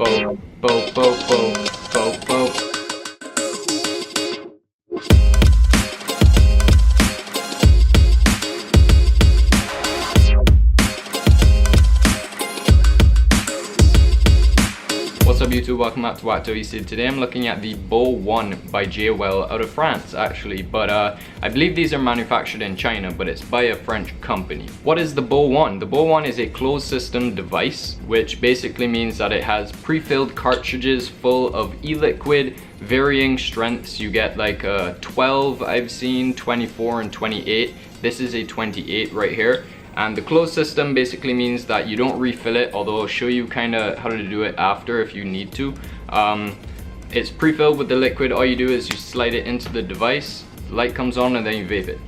bo, bo, bo, bo, bo, bo. What's up YouTube, welcome back to ECIG. Today I'm looking at the Bow 1 by JWell out of France actually, but I believe these are manufactured in China, but it's by a French company. What is the Bow 1? The Bow 1 is a closed system device, which basically means that it has pre-filled cartridges full of e-liquid, varying strengths. You get like 12 I've seen, 24 and 28. This is a 28 right here. And the closed system basically means that you don't refill it, although I'll show you kind of how to do it after if you need to. It's pre-filled with the liquid. All you do is you slide it into the device, the light comes on, and then you vape it.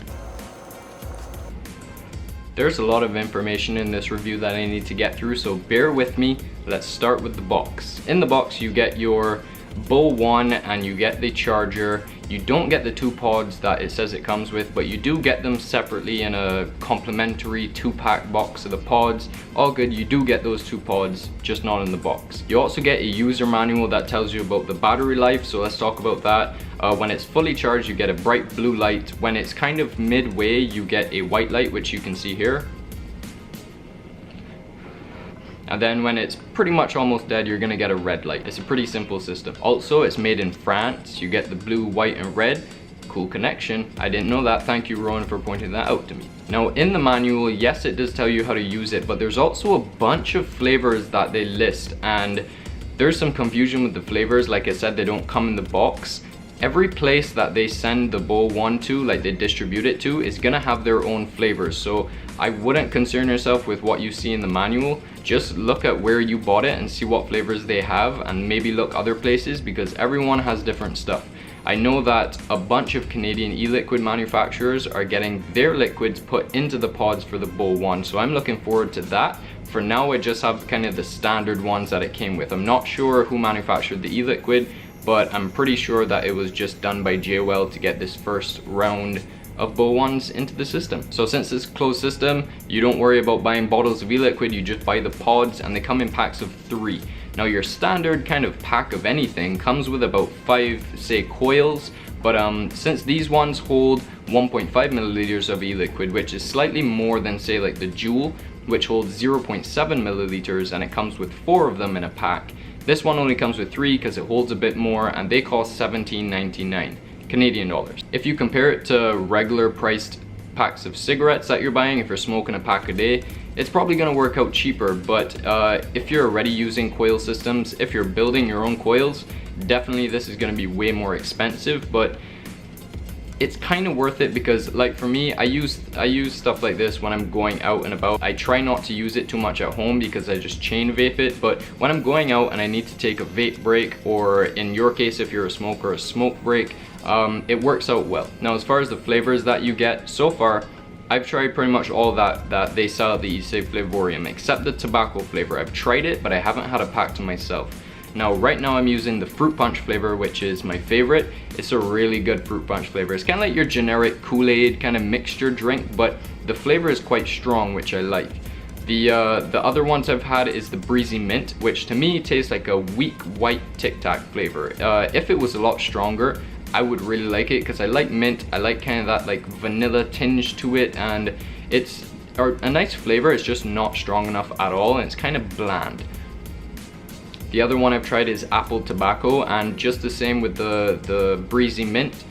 There's a lot of information in this review that I need to get through, so bear with me. Let's start with the box. In the box you get your Bow 1 and you get the charger. You don't get the 2 pods that it says it comes with, but you do get them separately in a complimentary 2-pack box of the pods. All good, you do get those 2 pods, just not in the box. You also get a user manual that tells you about the battery life, so let's talk about that. When it's fully charged, you get a bright blue light. When it's kind of midway, you get a white light, which you can see here. And then when it's pretty much almost dead, you're gonna get a red light. It's a pretty simple system. Also, it's made in France. You get the blue, white, and red. Cool connection. I didn't know that. Thank you, Rowan, for pointing that out to me. Now, in the manual, yes, it does tell you how to use it, but there's also a bunch of flavors that they list, and there's some confusion with the flavors. Like I said, they don't come in the box. Every place that they send the Bow 1 to, like they distribute it to, is gonna have their own flavors. So I wouldn't concern yourself with what you see in the manual. Just look at where you bought it and see what flavors they have, and maybe look other places because everyone has different stuff. I know that a bunch of Canadian e-liquid manufacturers are getting their liquids put into the pods for the Bow 1, so I'm looking forward to that. For now, I just have kind of the standard ones that it came with. I'm not sure who manufactured the e-liquid, but I'm pretty sure that it was just done by JWell to get this first round of Bow 1s into the system. So since it's a closed system, you don't worry about buying bottles of e-liquid, you just buy the pods, and they come in packs of 3. Now your standard kind of pack of anything comes with about 5, say, coils, but since these ones hold 1.5 milliliters of e-liquid, which is slightly more than, say, like the JWell, which holds 0.7 milliliters, and it comes with 4 of them in a pack. This one only comes with 3 because it holds a bit more, and they cost $17.99 Canadian dollars. If you compare it to regular priced packs of cigarettes that you're buying, if you're smoking a pack a day, it's probably going to work out cheaper. But if you're already using coil systems, if you're building your own coils, definitely this is going to be way more expensive, but it's kind of worth it because, like, for me, I use stuff like this when I'm going out and about. I try not to use it too much at home because I just chain vape it, but when I'm going out and I need to take a vape break, or in your case if you're a smoker, a smoke break, it works out well. Now, as far as the flavors that you get, so far I've tried pretty much all that they sell at the ECIG Flavorium, except the tobacco flavor. I've tried it, but I haven't had a pack to myself. Now, right now I'm using the fruit punch flavor, which is my favorite. It's a really good fruit punch flavor. It's kind of like your generic Kool-Aid kind of mixture drink, but the flavor is quite strong, which I like. The other ones I've had is the breezy mint, which to me tastes like a weak white Tic Tac flavor. If it was a lot stronger, I would really like it because I like mint. I like kind of that like vanilla tinge to it, and it's a nice flavor. It's just not strong enough at all, and it's kind of bland. The other one I've tried is apple tobacco, and just the same with the breezy mint.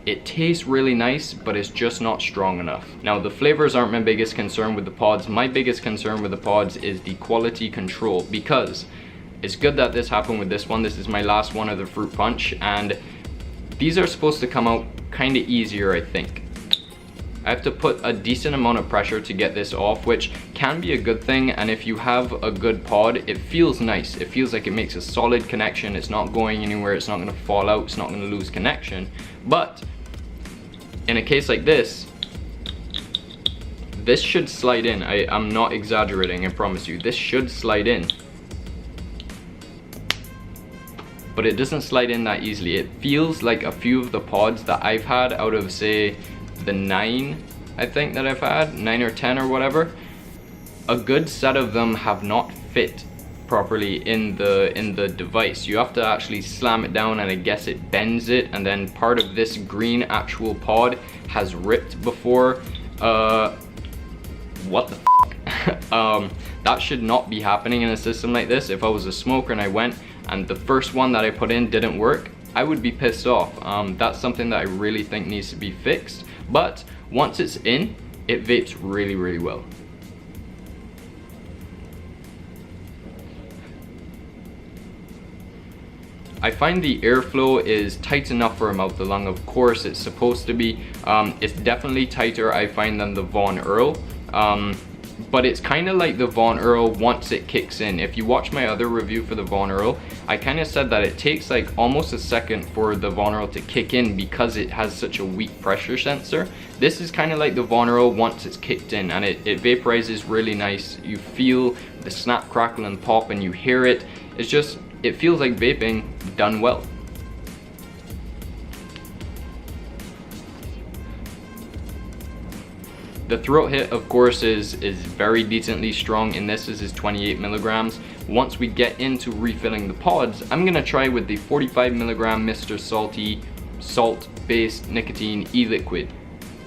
It tastes really nice, but it's just not strong enough. Now, the flavors aren't my biggest concern with the pods. My biggest concern with the pods is the quality control, because it's good that this happened with this one. This is my last one of the fruit punch, and these are supposed to come out kind of easier, I think. I have to put a decent amount of pressure to get this off, which can be a good thing, and if you have a good pod, it feels nice. It feels like it makes a solid connection. It's not going anywhere, it's not going to fall out, it's not going to lose connection. But in a case like this should slide in. I'm not exaggerating, I promise you. This should slide in. But it doesn't slide in that easily. It feels like a few of the pods that I've had out of, say, the 9 I think that I've had, 9 or 10 or whatever, a good set of them have not fit properly in the device. You have to actually slam it down, and I guess it bends it, and then part of this green actual pod has ripped before. What the f? That should not be happening in a system like this. If I was a smoker and I went and the first one that I put in didn't work, I would be pissed off. That's something that I really think needs to be fixed. But once it's in, it vapes really, really well. I find the airflow is tight enough for a mouth to lung. Of course, it's supposed to be. It's definitely tighter, I find, than the Von Earl. But it's kind of like the Von Earl once it kicks in. If you watch my other review for the Von Earl, I kind of said that it takes like almost a second for the Von Earl to kick in because it has such a weak pressure sensor. This is kind of like the Von Earl once it's kicked in, and it vaporizes really nice. You feel the snap, crackle, and pop, and you hear it. It's just, it feels like vaping done well. The throat hit, of course, is very decently strong. In this is 28 milligrams. Once we get into refilling the pods, I'm gonna try with the 45 milligram Mr. Salty salt-based nicotine e-liquid,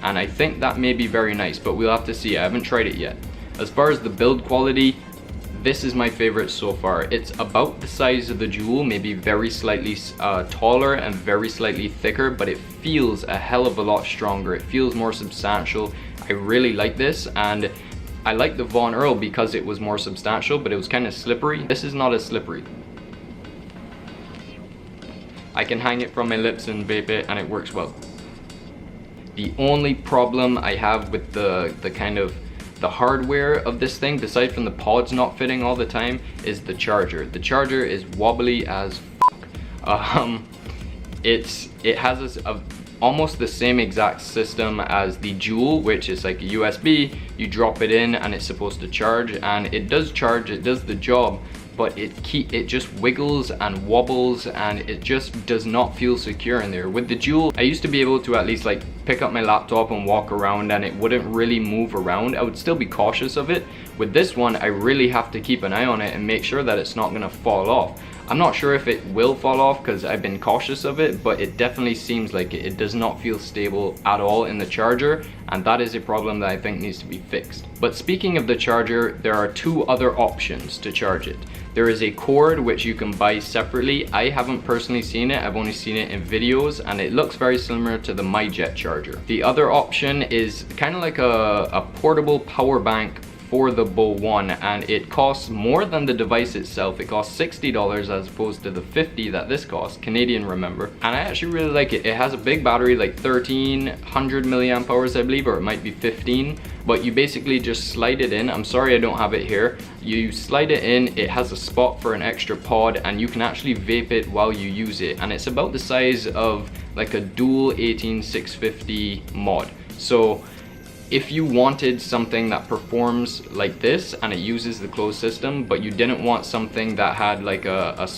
and I think that may be very nice, but we'll have to see. I haven't tried it yet. As far as the build quality, this is my favorite so far. It's about the size of the JWell, maybe very slightly taller and very slightly thicker, but it feels a hell of a lot stronger. It feels more substantial. I really like this, and I like the Von Earl because it was more substantial, but it was kind of slippery. This is not as slippery. I can hang it from my lips and vape it, and it works well. The only problem I have with the kind of the hardware of this thing, aside from the pods not fitting all the time, is the charger. The charger is wobbly as fuck. It has almost the same exact system as the JWell, which is like a USB. You drop it in and it's supposed to charge, and it does charge, it does the job, but it just wiggles and wobbles, and it just does not feel secure in there. With the JWell, I used to be able to at least like pick up my laptop and walk around, and it wouldn't really move around. I would still be cautious of it. With this one, I really have to keep an eye on it and make sure that it's not gonna fall off. I'm not sure if it will fall off because I've been cautious of it, but it definitely seems like it does not feel stable at all in the charger, and that is a problem that I think needs to be fixed. But speaking of the charger, there are two other options to charge it. There is a cord which you can buy separately. I haven't personally seen it, I've only seen it in videos, and it looks very similar to the MyJet charger. The other option is kind of like a portable power bank for the Bow 1, and it costs more than the device itself. It costs $60 as opposed to the $50 that this costs, Canadian, remember. And I actually really like it. It has a big battery, like 1300 milliamp hours I believe, or it might be 15, but you basically just slide it in. I'm sorry I don't have it here. You slide it in, it has a spot for an extra pod, and you can actually vape it while you use it, and it's about the size of like a dual 18650 mod. So if you wanted something that performs like this and it uses the closed system, but you didn't want something that had like a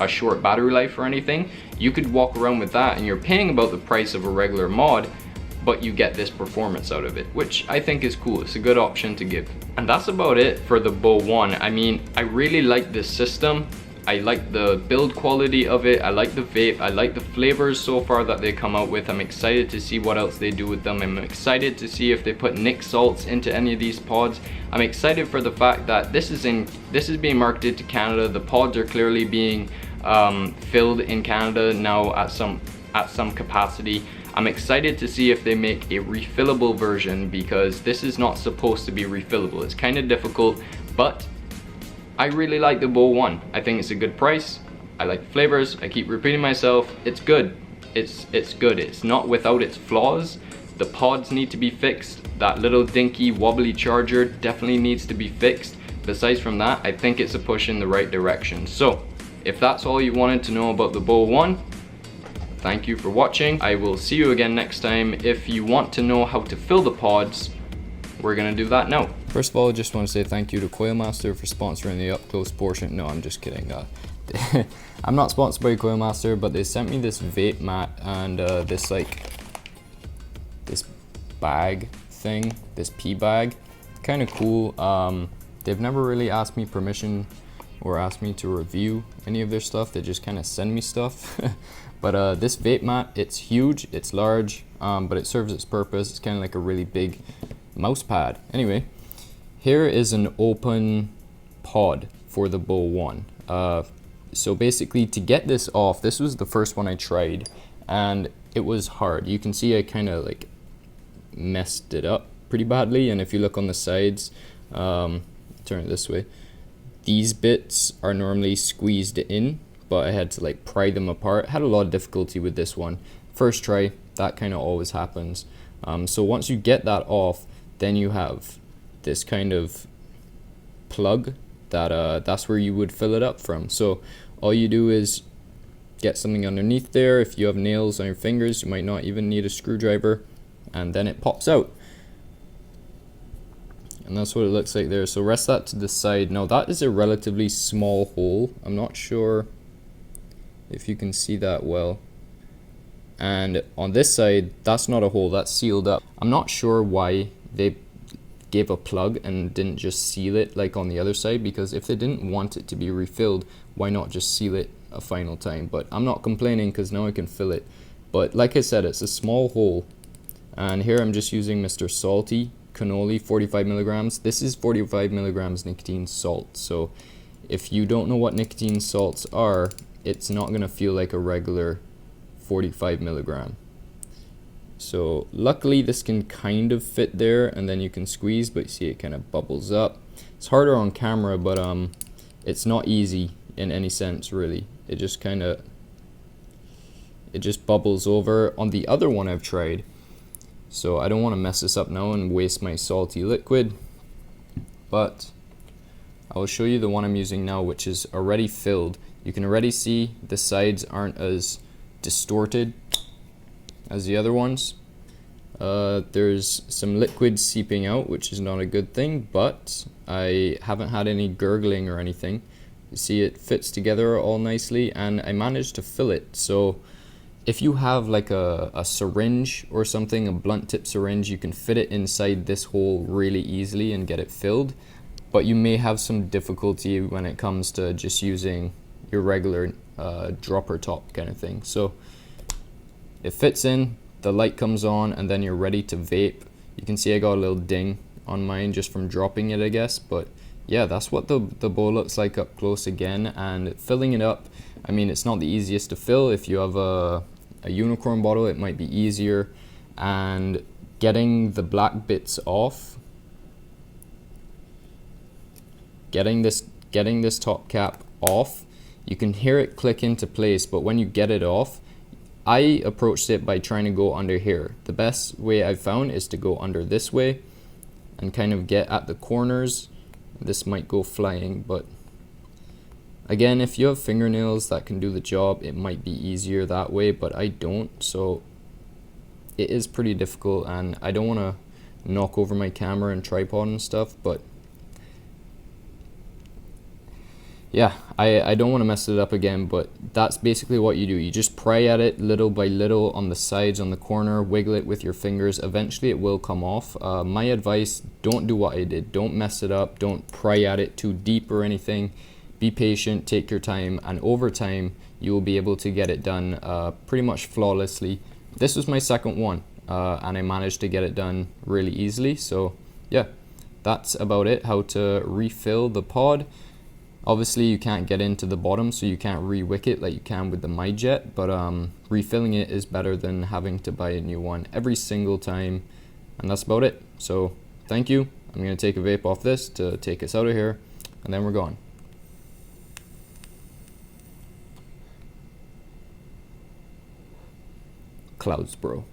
short battery life or anything, you could walk around with that, and you're paying about the price of a regular mod, but you get this performance out of it, which I think is cool. It's a good option to give. And that's about it for the Bow 1. I mean, I really like this system. I like the build quality of it, I like the vape, I like the flavors so far that they come out with. I'm excited to see what else they do with them. I'm excited to see if they put nic salts into any of these pods. I'm excited for the fact that this is being marketed to Canada. The pods are clearly being filled in Canada now at some capacity. I'm excited to see if they make a refillable version, because this is not supposed to be refillable. It's kind of difficult, but I really like the Bow 1. I think it's a good price. I like the flavors. I keep repeating myself. It's good. It's good. It's not without its flaws. The pods need to be fixed. That little dinky wobbly charger definitely needs to be fixed. Besides from that, I think it's a push in the right direction. So if that's all you wanted to know about the Bow 1, thank you for watching. I will see you again next time. If you want to know how to fill the pods, we're gonna do that now. First of all, I just want to say thank you to Coilmaster for sponsoring the up close portion. No, I'm just kidding. I'm not sponsored by Coilmaster, but they sent me this vape mat and this bag thing, this pee bag. Kind of cool. They've never really asked me permission or ask me to review any of their stuff. They just kind of send me stuff. But this vape mat, it's huge, it's large, but it serves its purpose. It's kind of like a really big mouse pad. Anyway, here is an open pod for the Bow 1. So basically, to get this off, this was the first one I tried, and it was hard. You can see I kind of like messed it up pretty badly, and if you look on the sides, turn it this way, these bits are normally squeezed in, but I had to like pry them apart. Had a lot of difficulty with this one. First try, that kind of always happens. So once you get that off, then you have this kind of plug that that's where you would fill it up from. So all you do is get something underneath there. If you have nails on your fingers, you might not even need a screwdriver, and then it pops out. And that's what it looks like there. So rest that to the side. Now that is a relatively small hole. I'm not sure if you can see that well. And on this side, that's not a hole, that's sealed up. I'm not sure why they gave a plug and didn't just seal it like on the other side, because if they didn't want it to be refilled, why not just seal it a final time? But I'm not complaining because now I can fill it. But like I said, it's a small hole. And here I'm just using Mr. Salty Cannoli 45 milligrams. This is 45 milligrams nicotine salt. So if you don't know what nicotine salts are, it's not gonna feel like a regular 45 milligram. So luckily this can kind of fit there, and then you can squeeze, but you see it kind of bubbles up. It's harder on camera, but it's not easy in any sense really. It just bubbles over. On the other one I've tried, so I don't want to mess this up now and waste my salty liquid, but I will show you the one I'm using now, which is already filled. You can already see the sides aren't as distorted as the other ones. There's some liquid seeping out, which is not a good thing, but I haven't had any gurgling or anything. You see it fits together all nicely, and I managed to fill it. So if you have like a syringe or something, a blunt tip syringe, you can fit it inside this hole really easily and get it filled. But you may have some difficulty when it comes to just using your regular dropper top kind of thing. So it fits in, the light comes on, and then you're ready to vape. You can see I got a little ding on mine just from dropping it, I guess. But yeah, that's what the bowl looks like up close again. And filling it up, I mean, it's not the easiest to fill. If you have a unicorn bottle, it might be easier. And getting the black bits off, getting this top cap off, you can hear it click into place, but when you get it off, I approached it by trying to go under here. The best way I've found is to go under this way and kind of get at the corners. This might go flying, but again, if you have fingernails that can do the job, it might be easier that way, but I don't, so it is pretty difficult, and I don't want to knock over my camera and tripod and stuff, but yeah, I don't want to mess it up again. But that's basically what you do. You just pry at it little by little on the sides, on the corner, wiggle it with your fingers. Eventually it will come off. My advice, don't do what I did. Don't mess it up. Don't pry at it too deep or anything. Be patient, take your time, and over time you will be able to get it done pretty much flawlessly. This was my second one, and I managed to get it done really easily. So yeah, that's about it, how to refill the pod. Obviously you can't get into the bottom, so you can't re-wick it like you can with the MyJet, but refilling it is better than having to buy a new one every single time. And that's about it. So thank you. I'm going to take a vape off this to take us out of here, and then we're gone. Clouds, bro.